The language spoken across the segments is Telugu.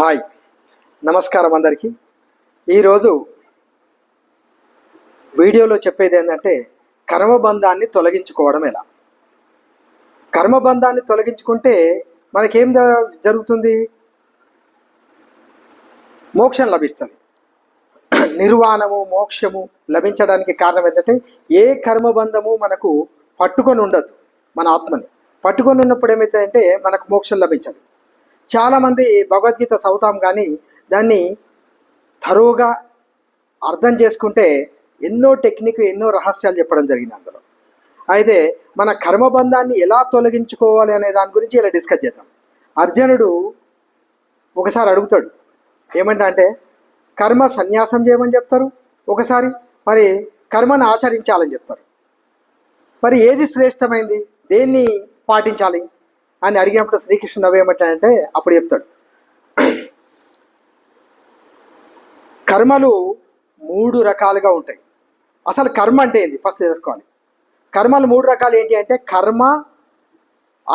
హాయ్, నమస్కారం అందరికీ. ఈరోజు వీడియోలో చెప్పేది ఏంటంటే కర్మబంధాన్ని తొలగించుకోవడం ఎలా. కర్మబంధాన్ని తొలగించుకుంటే మనకేం జరుగుతుంది? మోక్షం లభిస్తుంది. నిర్వాణము, మోక్షము లభించడానికి కారణం ఏంటంటే ఏ కర్మబంధము మనకు పట్టుకొని ఉండదు. మన ఆత్మని పట్టుకొని ఉన్నప్పుడు ఏమవుతాయంటే మనకు మోక్షం లభించదు. చాలామంది భగవద్గీత చదువుతాం కానీ దాన్ని తరువుగా అర్థం చేసుకుంటే ఎన్నో టెక్నిక్, ఎన్నో రహస్యాలు చెప్పడం జరిగింది అందులో. అయితే మన కర్మబంధాన్ని ఎలా తొలగించుకోవాలి అనే దాని గురించి ఇలా డిస్కస్ చేద్దాం. అర్జునుడు ఒకసారి అడుగుతాడు, ఏమంటే కర్మ సన్యాసం చేయమని చెప్తారు, ఒకసారి మరి కర్మను ఆచరించాలని చెప్తారు. మరి ఏది శ్రేష్టమైంది, దేన్ని పాటించాలి అని అడిగినప్పుడు శ్రీకృష్ణుడు నవ్వేమంటాడంటే అప్పుడు చెప్తాడు, కర్మలు 3 రకాలుగా ఉంటాయి. అసలు కర్మ అంటే ఏంది ఫస్ట్ తెలుసుకోవాలి. కర్మలు 3 రకాలు ఏంటి అంటే కర్మ,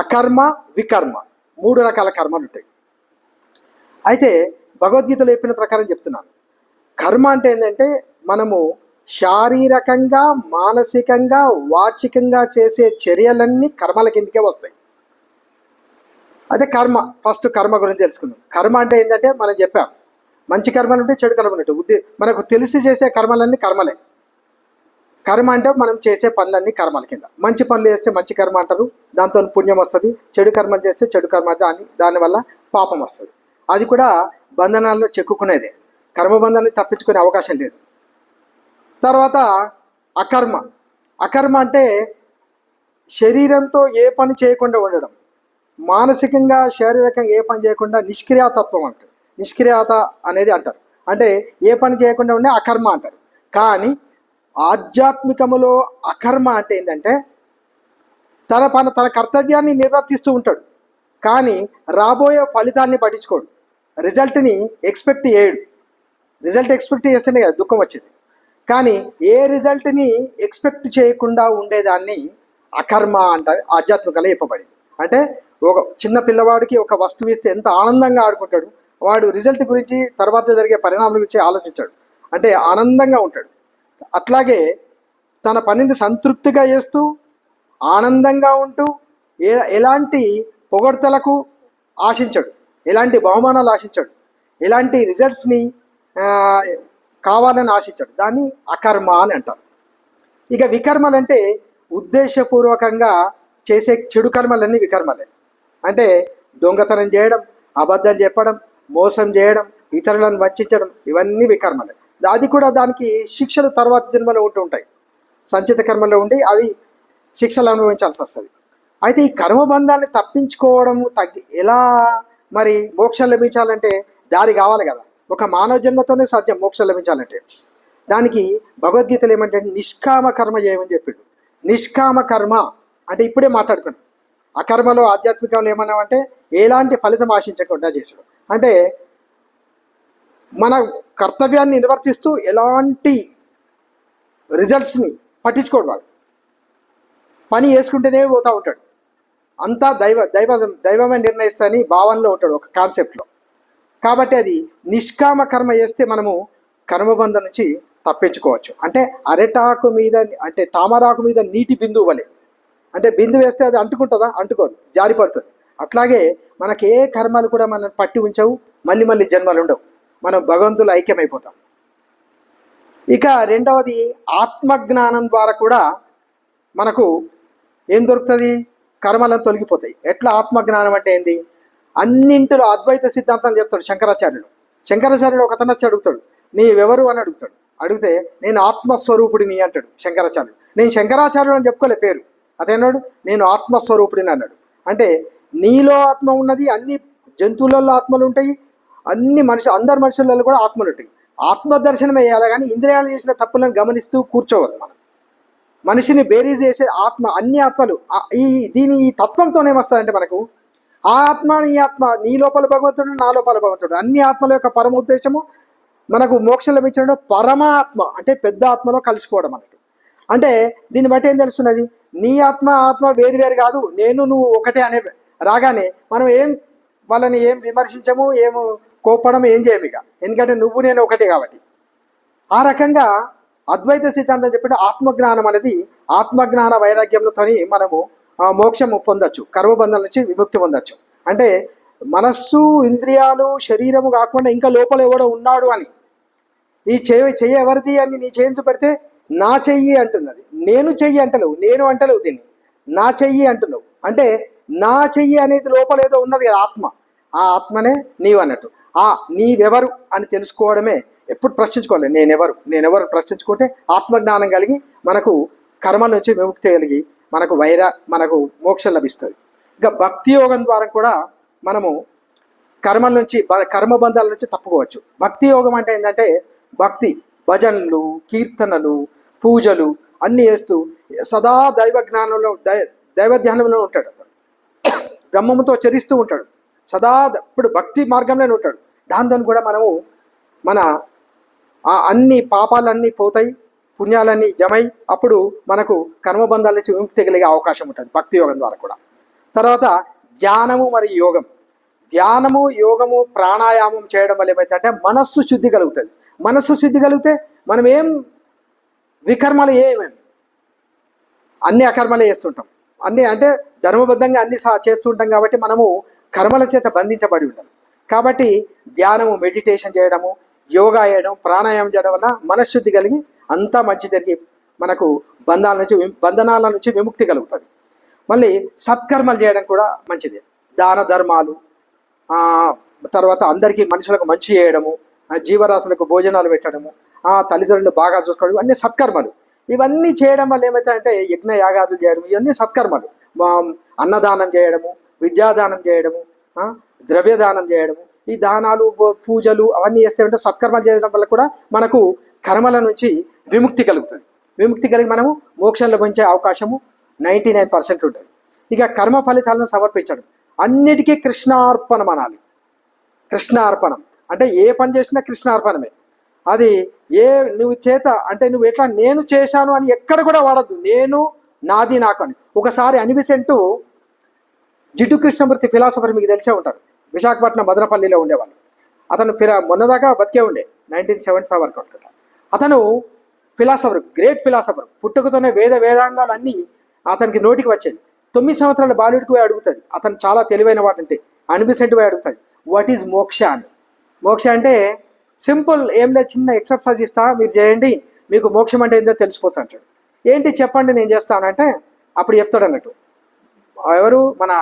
అకర్మ, వికర్మ. 3 రకాల కర్మలు ఉంటాయి. అయితే భగవద్గీతలో చెప్పిన ప్రకారం చెప్తున్నాను. కర్మ అంటే ఏంటంటే మనము శారీరకంగా, మానసికంగా, వాచికంగా చేసే చర్యలన్నీ కర్మల కిందకే వస్తాయి. అదే కర్మ. ఫస్ట్ కర్మ గురించి తెలుసుకుందాం. కర్మ అంటే ఏంటంటే మనం చెప్పాం, మంచి కర్మలు ఉంటే చెడు కర్మలు ఉంటాయి. మనకు తెలిసి చేసే కర్మలన్నీ కర్మలే. కర్మ అంటే మనం చేసే పనులన్నీ కర్మల కింద. మంచి పనులు చేస్తే మంచి కర్మ అంటారు, దాంతో పుణ్యం వస్తుంది. చెడు కర్మలు చేస్తే చెడు కర్మ, దానివల్ల పాపం వస్తుంది. అది కూడా బంధనాల్లో చెక్కుకునేదే. కర్మబంధాన్ని తప్పించుకునే అవకాశం లేదు. తర్వాత అకర్మ. అకర్మ అంటే శరీరంతో ఏ పని చేయకుండా ఉండడం, మానసికంగా, శారీరకంగా ఏ పని చేయకుండా నిష్క్రియాతత్వం అంటారు. నిష్క్రియాత అనేది అంటారు. అంటే ఏ పని చేయకుండా ఉండే అకర్మ అంటారు. కానీ ఆధ్యాత్మికములో అకర్మ అంటే ఏంటంటే తన కర్తవ్యాన్ని నిర్వర్తిస్తూ ఉంటాడు, కానీ రాబోయే ఫలితాన్ని పట్టించుకోడు. రిజల్ట్ని ఎక్స్పెక్ట్ చేయడు. రిజల్ట్ ఎక్స్పెక్ట్ చేస్తేనే కదా దుఃఖం వచ్చేది. కానీ ఏ రిజల్ట్ని ఎక్స్పెక్ట్ చేయకుండా ఉండేదాన్ని అకర్మ అంటారు. ఆధ్యాత్మికంగా చెప్పబడింది. అంటే ఒక చిన్న పిల్లవాడికి ఒక వస్తువు ఇస్తే ఎంత ఆనందంగా ఆడుకుంటాడు, వాడు రిజల్ట్ గురించి, తర్వాత జరిగే పరిణామాల గురించి ఆలోచించాడు. అంటే ఆనందంగా ఉంటాడు. అట్లాగే తన పనిని సంతృప్తిగా చేస్తూ ఆనందంగా ఉంటూ ఎలాంటి పొగడ్తలకు ఆశించాడు, ఎలాంటి బహుమానాలు ఆశించాడు, ఎలాంటి రిజల్ట్స్ని కావాలని ఆశించాడు. దాన్ని అకర్మ అని అంటారు. ఇక వికర్మలు అంటే ఉద్దేశపూర్వకంగా చేసే చెడు కర్మలన్నీ వికర్మలే. అంటే దొంగతనం చేయడం, అబద్ధం చెప్పడం, మోసం చేయడం, ఇతరులను వంచడం, ఇవన్నీ వికర్మలే. అది కూడా దానికి శిక్షలు తర్వాత జన్మలో ఉంటుంటాయి. సంచిత కర్మలో ఉండి అవి శిక్షలు అనుభవించాల్సి వస్తుంది. అయితే ఈ కర్మబంధాన్ని తప్పించుకోవడం ఎలా మరి మోక్షం లభించాలంటే దారి కావాలి కదా. ఒక మానవ జన్మతోనే సాధ్యం మోక్షం లభించాలంటే. దానికి భగవద్గీతలు ఏమంటే నిష్కామ కర్మ చేయమని చెప్పిండు. నిష్కామ కర్మ అంటే ఇప్పుడే మాట్లాడుకున్నాం. అకర్మలో ఆధ్యాత్మికంలో ఏమన్నామంటే ఎలాంటి ఫలితం ఆశించకుండా చేసాడు. అంటే మన కర్తవ్యాన్ని నిర్వర్తిస్తూ ఎలాంటి రిజల్ట్స్ని పట్టించుకోడు. వాడు పని చేసుకుంటేనే పోతూ ఉంటాడు. అంతా దైవమే నిర్ణయిస్తాని భావనలో ఉంటాడు, ఒక కాన్సెప్ట్లో. కాబట్టి అది నిష్కామ కర్మ చేస్తే మనము కర్మబంధం నుంచి తప్పించుకోవచ్చు. అంటే అరటాకు మీద, అంటే తామరాకు మీద నీటి బిందువు వలె. అంటే బిందు వేస్తే అది అంటుకుంటుందా? అంటుకోదు, జారిపడుతుంది. అట్లాగే మనకి ఏ కర్మలు కూడా మనం పట్టి ఉంచవు, మళ్ళీ జన్మలు ఉండవు. మనం భగవంతులు ఐక్యమైపోతాం. ఇక రెండవది ఆత్మజ్ఞానం ద్వారా కూడా మనకు ఏం దొరుకుతుంది? కర్మలను తొలగిపోతాయి. ఎట్లా ఆత్మజ్ఞానం అంటే ఏంది? అన్నింటిలో అద్వైత సిద్ధాంతం చెప్తాడు శంకరాచార్యుడు. శంకరాచార్యుడు ఒకతను వచ్చి అడుగుతాడు, నీవెవరు అని అడుగుతాడు. అడిగితే నేను ఆత్మస్వరూపుడిని అంటాడు శంకరాచార్యుడు. నేను శంకరాచార్యుడు అని చెప్పుకోలే పేరు. అతన్నాడు నేను ఆత్మస్వరూపుడిని అన్నాడు. అంటే నీలో ఆత్మ ఉన్నది, అన్ని జంతువులలో ఆత్మలు ఉంటాయి, అందరి మనుషులలో కూడా ఆత్మలు ఉంటాయి. ఆత్మదర్శనం వేయాలి, కానీ ఇంద్రియాలు చేసిన తప్పులను గమనిస్తూ కూర్చోవద్దు. మనం మనిషిని బేరీజ్ చేసే ఆత్మ, అన్ని ఆత్మలు ఈ తత్వంతోనేమొస్తుందంటే మనకు ఆ ఆత్మ, ఈ ఆత్మ, నీ లోపల భగవంతుడు, నా లోపల భగవంతుడు, అన్ని ఆత్మల యొక్క పరమ ఉద్దేశము మనకు మోక్షం లభించడం. పరమాత్మ అంటే పెద్ద ఆత్మలో కలిసిపోవడం అన్నట్టు. అంటే దీన్ని బట్టి ఏం తెలుస్తున్నది? నీ ఆత్మ ఆత్మ వేరు కాదు, నువ్వు ఒకటే అనే రాగానే మనం వాళ్ళని ఏం విమర్శించము, ఏమో కోపడం ఏం చేయము ఇక, ఎందుకంటే నువ్వు నేను ఒకటే కాబట్టి. ఆ రకంగా అద్వైత సిద్ధాంతం చెప్పిన ఆత్మజ్ఞానం అనేది ఆత్మజ్ఞాన వైరాగ్యంతో మనము మోక్షము పొందొచ్చు, కర్మబంధం నుంచి విముక్తి పొందొచ్చు. అంటే మనస్సు ఇంద్రియాలు శరీరము కాకుండా ఇంకా లోపల ఎవడో ఉన్నాడు అని, ఈ చెయ్యి ఎవరిది అని నీ చేయించు పెడితే నా చెయ్యి అంటున్నది, నేను చెయ్యి అంటలేవు, నేను అంటలేవు, దీన్ని నా చెయ్యి అంటున్నావు. అంటే నా చెయ్యి అనేది లోపల ఏదో ఉన్నది కదా ఆత్మ, ఆ ఆత్మనే నీవు అన్నట్టు. ఆ నీవెవరు అని తెలుసుకోవడమే, ఎప్పుడు ప్రశ్నించుకోవాలి నేనెవరు ప్రశ్నించుకుంటే ఆత్మజ్ఞానం కలిగి మనకు కర్మల నుంచి విముక్తి కలిగి మనకు మోక్షం లభిస్తుంది. ఇక భక్తి యోగం ద్వారా కూడా మనము కర్మల నుంచి కర్మబంధాల నుంచి తప్పుకోవచ్చు. భక్తి యోగం అంటే ఏంటంటే భక్తి భజనలు కీర్తనలు పూజలు అన్నీ చేస్తూ సదా దైవ జ్ఞానంలో దైవ ధ్యానంలో ఉంటాడు. అతను బ్రహ్మముతో చరిస్తూ ఉంటాడు, సదా ఇప్పుడు భక్తి మార్గంలోనే ఉంటాడు. దాంతో కూడా మనము మన అన్ని పాపాలన్నీ పోతాయి, పుణ్యాలన్నీ జమై అప్పుడు మనకు కర్మబంధాల నుంచి విముక్తి కలిగే అవకాశం ఉంటుంది భక్తి యోగం ద్వారా కూడా. తర్వాత ధ్యానము మరియు యోగం. ధ్యానము యోగము ప్రాణాయామం చేయడం వల్ల ఏమైతే అంటే మనస్సు శుద్ధి కలుగుతుంది. మనస్సు శుద్ధి కలిగితే మనం వికర్మలు ఏమేమి అన్ని అకర్మలే చేస్తుంటాం, అన్నీ అంటే ధర్మబద్ధంగా అన్ని చేస్తుంటాం కాబట్టి మనము కర్మల చేత బంధించబడి ఉంటాం. కాబట్టి ధ్యానము మెడిటేషన్ చేయడము యోగా చేయడం ప్రాణాయామం చేయడం వల్ల మనశ్శుద్ధి కలిగి అంతా మంచి జరిగి మనకు బంధనాల నుంచి విముక్తి కలుగుతుంది. మళ్ళీ సత్కర్మలు చేయడం కూడా మంచిది, దాన ధర్మాలు, తర్వాత అందరికీ మనుషులకు మంచి చేయడము, జీవరాశులకు భోజనాలు పెట్టడము, తల్లిదండ్రులు బాగా చూసుకోవడం, అన్ని సత్కర్మలు. ఇవన్నీ చేయడం వల్ల ఏమవుతాయంటే యజ్ఞ యాగాదులు చేయడం, ఇవన్నీ సత్కర్మలు. అన్నదానం చేయడము, విద్యాదానం చేయడము, ద్రవ్యదానం చేయడము, ఈ దానాలు పూజలు అవన్నీ చేస్తే సత్కర్మలు చేయడం వల్ల కూడా మనకు కర్మల నుంచి విముక్తి కలుగుతుంది. విముక్తి కలిగి మనము మోక్షంలో పొందే అవకాశము 99% ఉంటుంది. ఇక కర్మ ఫలితాలను సమర్పించడం, అన్నిటికీ కృష్ణార్పణం అనాలి. కృష్ణార్పణం అంటే ఏ పని చేసినా కృష్ణార్పణమే. అది నువ్వు అంటే నువ్వు ఎట్లా నేను చేశాను అని ఎక్కడ కూడా వాడద్దు, నేను నాది నాకు అని. ఒకసారి అనిబిసెంటు జిడ్డు కృష్ణమూర్తి ఫిలాసఫర్ మీకు తెలిసే ఉంటారు, విశాఖపట్నం మదనపల్లిలో ఉండేవాళ్ళు. అతను మొన్నదాకా బతికే ఉండే 1975 వరకు అనుకుంటా. అతను ఫిలాసఫర్, గ్రేట్ ఫిలాసఫర్. పుట్టుకతోనే వేదాంగాలు అన్నీ అతనికి నోటికి వచ్చాయి. 9 సంవత్సరాల బాలుడికి పోయి అడుగుతుంది, అతను చాలా తెలివైన వాడంటే అనిబిసెంట్ పోయి అడుగుతుంది వాట్ ఈజ్ మోక్ష అని. మోక్ష అంటే సింపుల్, ఏం లేదు, చిన్న ఎక్సర్సైజ్ ఇస్తా మీరు చేయండి మీకు మోక్షం అంటే ఏంటో తెలిసిపోతుంది అంటాడు. ఏంటి చెప్పండి నేను చేస్తానంటే అప్పుడు చెప్తాడు అన్నట్టు. ఎవరు మన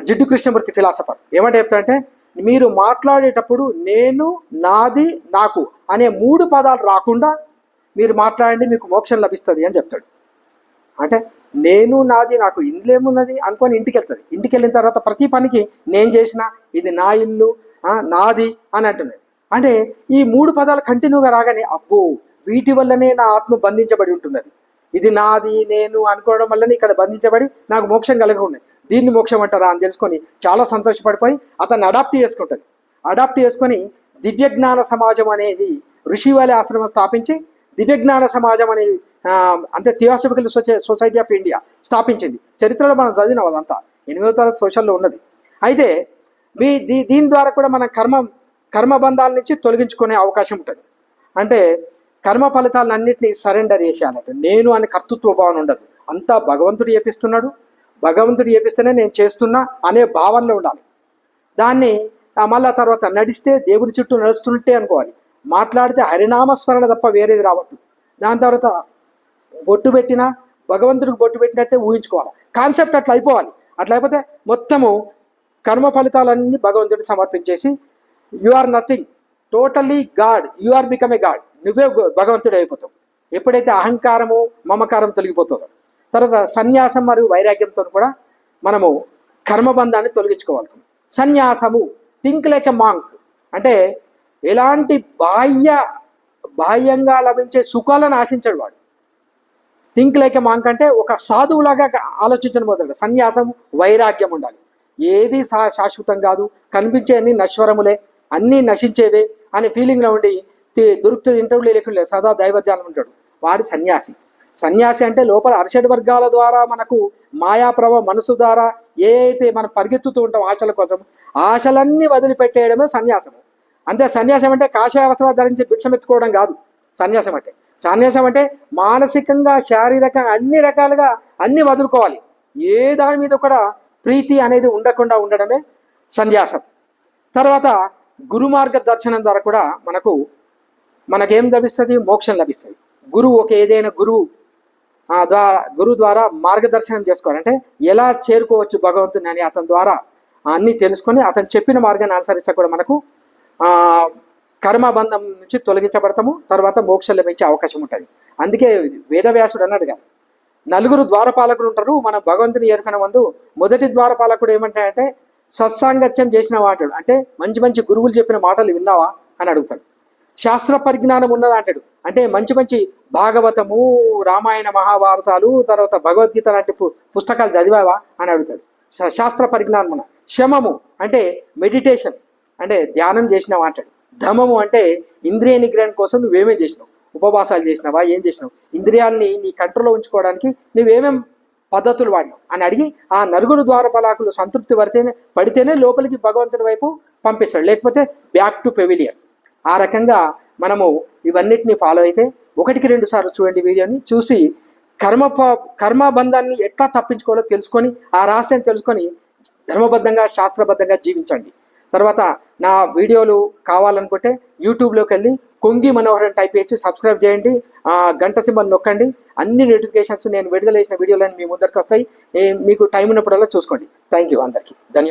జిడ్డు కృష్ణమూర్తి ఫిలాసఫర్ ఏమంటే చెప్తాడంటే మీరు మాట్లాడేటప్పుడు నేను నాది నాకు అనే 3 పదాలు రాకుండా మీరు మాట్లాడండి మీకు మోక్షం లభిస్తుంది అని చెప్తాడు. అంటే నేను నాది నాకు ఇందులో ఏమున్నది అనుకొని ఇంటికి వెళ్తుంది. ఇంటికి వెళ్ళిన తర్వాత ప్రతి పనికి నేను చేసిన ఇది నా ఇల్లు నాది అని అంటున్నాడు. అంటే ఈ 3 పదాలు కంటిన్యూగా రాగానే అబ్బో వీటి వల్లనే నా ఆత్మ బంధించబడి ఉంటున్నది, ఇది నాది నేను అనుకోవడం వల్లనే ఇక్కడ బంధించబడి నాకు మోక్షం కలగకుండా దీన్ని మోక్షం అంటారా అని తెలుసుకొని చాలా సంతోషపడిపోయి అతన్ని అడాప్ట్ చేసుకుంటుంది. అడాప్ట్ చేసుకొని దివ్యజ్ఞాన సమాజం అనేది ఋషివాలి ఆశ్రమం స్థాపించి దివ్యజ్ఞాన సమాజం అనే అంటే థియోసాఫికల్ సొసైటీ ఆఫ్ ఇండియా స్థాపించింది. చరిత్రలో మనం చదివినాం, అదంతా 8వ తరగతి సోషల్లో ఉన్నది. అయితే దీని ద్వారా కూడా మనం కర్మబంధాల నుంచి తొలగించుకునే అవకాశం ఉంటుంది. అంటే కర్మ ఫలితాలన్నింటినీ సరెండర్ చేసేయాలంటే నేను అనే కర్తృత్వ భావన ఉండదు, అంతా భగవంతుడు చేపిస్తున్నాడు, భగవంతుడు చేపిస్తేనే నేను చేస్తున్నా అనే భావనలో ఉండాలి. దాన్ని మళ్ళా తర్వాత నడిస్తే దేవుడి చుట్టూ నడుస్తున్నట్టే అనుకోవాలి, మాట్లాడితే హరినామస్మరణ తప్ప వేరేది రావద్దు. దాని తర్వాత బొట్టు పెట్టినా భగవంతుడికి బొట్టు పెట్టినట్టే ఊహించుకోవాలి, కాన్సెప్ట్ అట్లా అయిపోవాలి. అట్లా అయిపోతే మొత్తము కర్మ ఫలితాలన్నీ భగవంతుడికి సమర్పించేసి you are nothing, totally God, you are become a God, నువ్వే భగవంతుడు అయిపోతావు. ఎప్పుడైతే అహంకారము మమకారం తొలగిపోతుందో తర్వాత సన్యాసం మరియు వైరాగ్యంతో కూడా మనము కర్మబంధాన్ని తొలగించుకోవాలి. సన్యాసము థింక్ లైక్ ఎ మాంక్ అంటే ఎలాంటి బాహ్యంగా లభించే సుఖాలను ఆశించడు వాడు. థింక్ లైక్ ఎ మాంక్ అంటే ఒక సాధువులాగా ఆలోచించడం మొదలు. సన్యాసం వైరాగ్యం ఉండాలి, ఏది శాశ్వతం కాదు, కనిపించే అన్ని నశ్వరములే, అన్నీ నశించేవే అనే ఫీలింగ్లో ఉండి దొరుకుతుంది ఇంటర్వ్యూ లేకుండా సదా దైవధ్యానం ఉంటాడు వాడు సన్యాసి. సన్యాసి అంటే లోపల అరిషడ్ వర్గాల ద్వారా మనకు మాయాప్రభ మనసు ద్వారా ఏ అయితే మనం పరిగెత్తుతూ ఉంటాం ఆశల కోసం, ఆశలన్నీ వదిలిపెట్టేయడమే సన్యాసము. అంతే. సన్యాసం అంటే కాషాయ వస్త్రాలు ధరించి భిక్షమెత్తుకోవడం కాదు సన్యాసం అంటే. సన్యాసం అంటే మానసికంగా, శారీరకంగా అన్ని రకాలుగా అన్ని వదులుకోవాలి. ఏ దాని మీద కూడా ప్రీతి అనేది ఉండకుండా ఉండడమే సన్యాసం. తర్వాత గురు మార్గ దర్శనం ద్వారా కూడా మనకేం లభిస్తుంది? మోక్షం లభిస్తుంది. గురువు ఏదైనా గురువు ద్వారా మార్గదర్శనం చేసుకోవాలంటే ఎలా చేరుకోవచ్చు భగవంతుని అని అతని ద్వారా అన్నీ తెలుసుకొని అతను చెప్పిన మార్గాన్ని అనుసరిస్తే కూడా మనకు కర్మబంధం నుంచి తొలగించబడతాము. తర్వాత మోక్షం లభించే అవకాశం ఉంటుంది. అందుకే వేదవ్యాసుడు అన్నాడు కదా, 4 ద్వారపాలకులు ఉంటారు మనం భగవంతుని ఏరుకునే ముందు. మొదటి ద్వారపాలకుడు ఏమంటాడంటే సత్సాంగత్యం చేసిన వాటాడు, అంటే మంచి మంచి గురువులు చెప్పిన మాటలు విన్నావా అని అడుగుతాడు. శాస్త్ర పరిజ్ఞానం ఉన్నదా అంటాడు, అంటే మంచి భాగవతము, రామాయణ మహాభారతాలు, తర్వాత భగవద్గీత లాంటి పుస్తకాలు చదివావా అని అడుగుతాడు. శాస్త్ర పరిజ్ఞానం ఉన్న. శమము అంటే మెడిటేషన్, అంటే ధ్యానం చేసినావా అంటాడు. ధమము అంటే ఇంద్రియ నిగ్రహం కోసం నువ్వేమేం చేసినావు, ఉపవాసాలు చేసినావా, ఏం చేసినావు, ఇంద్రియాల్ని నీ కంట్రోల్లో ఉంచుకోవడానికి నువ్వేమేం పద్ధతులు వాడినావు అని అడిగి ఆ 4 ద్వారపాలకులు సంతృప్తి పడితేనే లోపలికి భగవంతుని వైపు పంపిస్తాడు, లేకపోతే బ్యాక్ టు పెవిలియన్. ఆ రకంగా మనము ఇవన్నిటిని ఫాలో అయితే 1-2 సార్లు చూడండి వీడియోని. చూసి కర్మబంధాన్ని ఎట్లా తప్పించుకోవాలో తెలుసుకొని ఆ రహస్యాన్ని తెలుసుకొని ధర్మబద్ధంగా, శాస్త్రబద్ధంగా జీవించండి. తర్వాత నా వీడియోలు కావాలనుకుంటే యూట్యూబ్లోకి వెళ్ళి కొంగి మనోహర్ అని టైప్ చేసి సబ్స్క్రైబ్ చేయండి. గంట సింబల్ నొక్కండి. అన్ని నోటిఫికేషన్స్ నేను విడుదల చేసిన వీడియోలని మీ ముందరికి వస్తాయి. మీకు టైం ఉన్నప్పుడల్లా చూసుకోండి. థ్యాంక్ యూ అందరికీ. ధన్యవాదాలు.